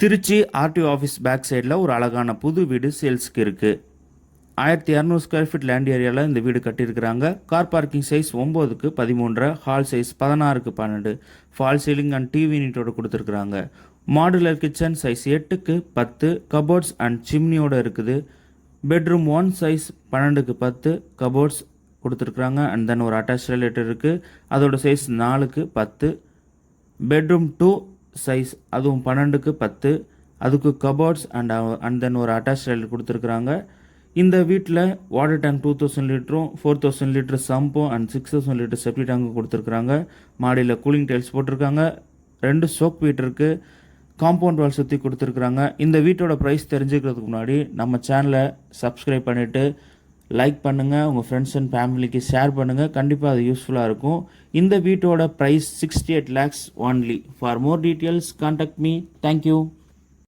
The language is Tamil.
திருச்சி ஆர்டிஓ ஆஃபீஸ் பேக் சைடில் ஒரு அழகான புது வீடு சேல்ஸ்க்கு இருக்குது. 1200 ஸ்கொயர் ஃபீட் லேண்ட் ஏரியாவில் இந்த வீடு கட்டியிருக்கிறாங்க. கார் பார்க்கிங் சைஸ் 9க்கு 13, ஹால் சைஸ் 16க்கு 12, ஃபால் சீலிங் அண்ட் டிவி யூனிட்டோட கொடுத்துருக்குறாங்க. மாடுலர் கிச்சன் சைஸ் 8க்கு 10, கபோர்ட்ஸ் அண்ட் சிம்னியோடு இருக்குது. பெட்ரூம் 1 சைஸ் 12க்கு 10, கபோர்ட்ஸ் கொடுத்துருக்குறாங்க. அண்ட் தென் ஒரு அட்டாச் டாய்லெட் இருக்குது, அதோட சைஸ் 4க்கு 10. பெட்ரூம் 2 சைஸ் அதுவும் 12க்கு 10, அதுக்கு கபோர்ட்ஸ் அண்ட் தென் ஒரு அட்டாச் டாய்லெட் கொடுத்துருக்குறாங்க. இந்த வீட்டில் வாட்டர் டேங்க் 2000 லிட்டரும் 4000 லிட்டர் சம்பும் அண்ட் 6000 லிட்டர் செப்டி டேங்கும் கொடுத்துருக்குறாங்க. மாடியில் கூலிங் டைல்ஸ் போட்டிருக்காங்க. 2 சோக் வீட் இருக்குது. காம்பவுண்ட் வால் சுற்றி கொடுத்துருக்குறாங்க. இந்த வீட்டோட ப்ரைஸ் தெரிஞ்சுக்கிறதுக்கு முன்னாடி நம்ம சேனலை சப்ஸ்கிரைப் பண்ணிவிட்டு லைக் பண்ணுங்கள், உங்கள் ஃப்ரெண்ட்ஸ் அண்ட் ஃபேமிலிக்கு ஷேர் பண்ணுங்கள். கண்டிப்பாக அது யூஸ்ஃபுல்லாக இருக்கும். இந்த வீட்டோட price 68 lakhs only. For more details contact me. Thank you.